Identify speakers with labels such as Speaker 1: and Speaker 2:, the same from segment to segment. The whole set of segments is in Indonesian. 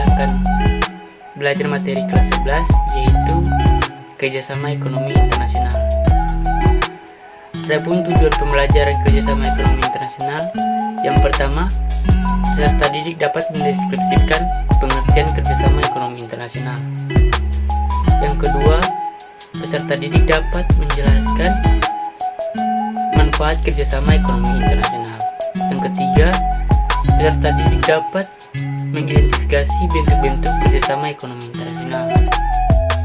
Speaker 1: akan belajar materi kelas 11, yaitu kerjasama ekonomi internasional. Adapun tujuan pembelajaran kerjasama ekonomi internasional, yang pertama, peserta didik dapat mendeskripsikan pengertian kerjasama ekonomi internasional. Yang kedua, peserta didik dapat menjelaskan manfaat kerjasama ekonomi internasional. Yang ketiga, peserta didik dapat mengidentifikasi bentuk-bentuk kerjasama ekonomi internasional.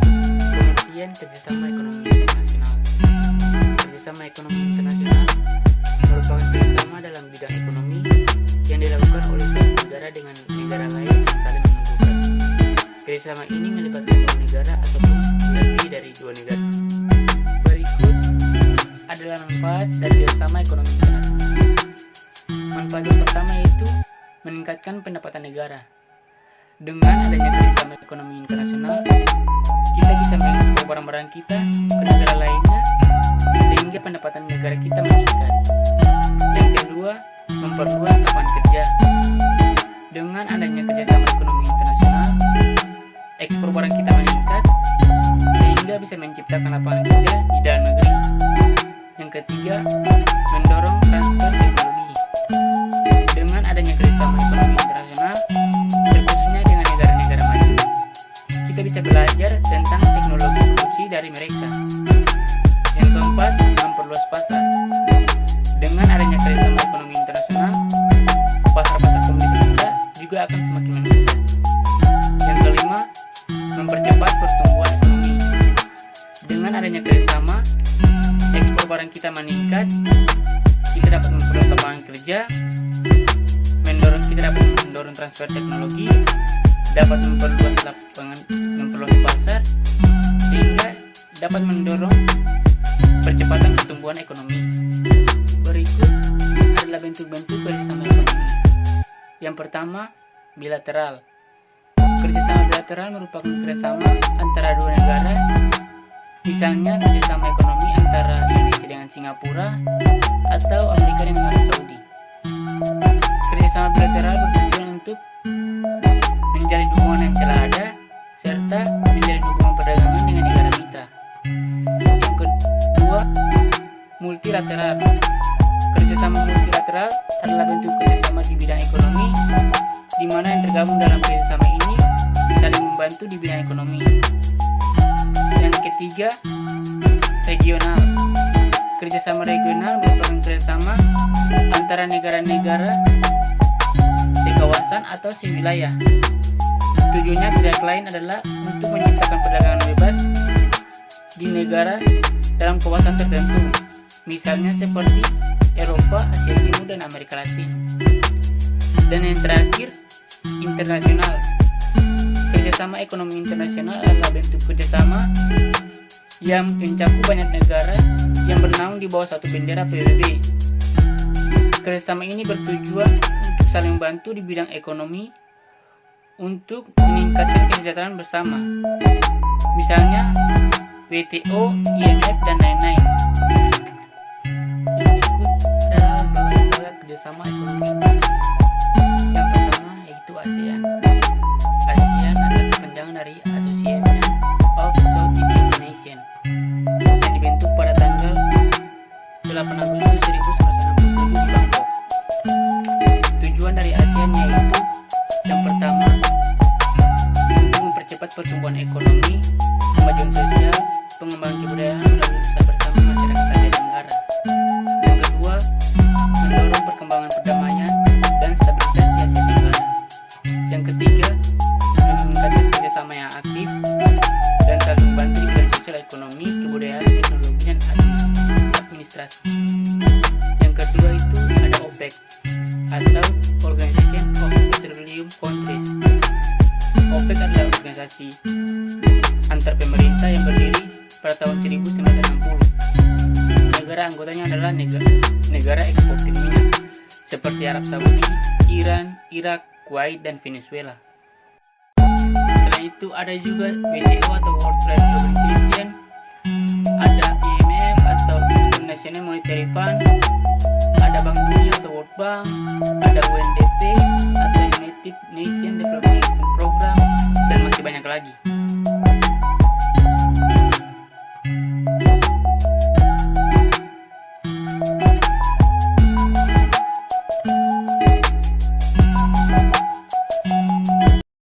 Speaker 1: Pengertian kerjasama ekonomi internasional. Kerjasama ekonomi internasional merupakan kerjasama dalam bidang ekonomi yang dilakukan oleh suatu negara dengan negara lain yang saling menguntungkan. Kerjasama ini melibatkan dua negara ataupun lebih dari dua negara. Berikut adalah manfaat dari kerjasama ekonomi internasional. Manfaat yang pertama yaitu meningkatkan pendapatan negara. Dengan adanya kerjasama ekonomi internasional, kita bisa mengekspor barang-barang kita ke negara lainnya sehingga pendapatan negara kita meningkat. Yang kedua, memperluas lapangan kerja. Dengan adanya kerjasama ekonomi internasional, ekspor barang kita meningkat sehingga bisa menciptakan lapangan kerja di dalam negeri. Yang ketiga, mendorong transfer teknologi. Dengan adanya kerjasama ekonomi internasional, terkhususnya dengan negara-negara maju, kita bisa belajar tentang teknologi produksi dari mereka. Yang keempat, memperluas pasar. Dengan adanya kerjasama ekonomi internasional, pasar-pasar komoditi kita juga akan semakin meningkat. Yang kelima, mempercepat pertumbuhan ekonomi. Dengan adanya kerjasama, ekspor barang kita meningkat, kita dapat memperluas lapangan kerja, kita dapat mendorong transfer teknologi, dapat memperluas pasar, sehingga dapat mendorong percepatan pertumbuhan ekonomi. Berikut adalah bentuk-bentuk kerjasama ekonomi. Yang pertama, bilateral. Kerjasama bilateral merupakan kerjasama antara dua negara, misalnya kerjasama ekonomi antara Indonesia dengan Singapura atau Amerika dengan Arab Saudi. Kerjasama bilateral bertujuan untuk menjalin hubungan yang telah ada serta menjalin hubungan perdagangan dengan negara mitra. Yang kedua, multilateral. Kerjasama multilateral adalah bentuk kerjasama di bidang ekonomi, di mana yang tergabung dalam kerjasama ini saling membantu di bidang ekonomi. Yang ketiga, regional. Kerjasama regional merupakan kerjasama antara negara-negara kawasan atau sewilayah. Tujuannya tidak lain adalah untuk menciptakan perdagangan bebas di negara dalam kawasan tertentu, misalnya seperti Eropa, Asia Timur, dan Amerika Latin. Dan yang terakhir, internasional. Kerjasama ekonomi internasional adalah bentuk kerjasama yang mencakup banyak negara yang bernaung di bawah satu bendera PBB. Kerjasama ini bertujuan untuk saling membantu di bidang ekonomi untuk meningkatkan kesejahteraan bersama, misalnya WTO, IMF, dan lain-lain. Berikut adalah lembaga kerjasama ekonomi internasional. Yang pertama yaitu ASEAN. ASEAN adalah kepanjangan dari Association of Southeast Asian Nations yang dibentuk pada tanggal 8 Agustus 1967 di Bangkok. Tujuan dari ASEAN yaitu yang pertama, untuk mempercepat pertumbuhan ekonomi, kemajuan sosial, pengembangan kebudayaan melalui usaha bersama masyarakat Asia Tenggara. Yang kedua, mendorong perkembangan perdamaian dan stabilitas di Asia Tenggara. Yang ketiga, meningkatkan kerjasama yang aktif dan saling membantu di bidang sosial, ekonomi, kebudayaan, teknologi, dan administrasi. Yang kedua itu ada OPEC atau Organization of Petroleum Countries. OPEC adalah organisasi antar pemerintah yang berdiri pada tahun 1960. Negara anggotanya adalah negara eksportir minyak seperti Arab Saudi, Iran, Irak, Kuwait, dan Venezuela. Selain itu ada juga WTO atau World Trade Organization, ada IMF atau International Monetary Fund, ada Bank Dunia atau World Bank, ada UNDP atau United Nations Development Program, lagi.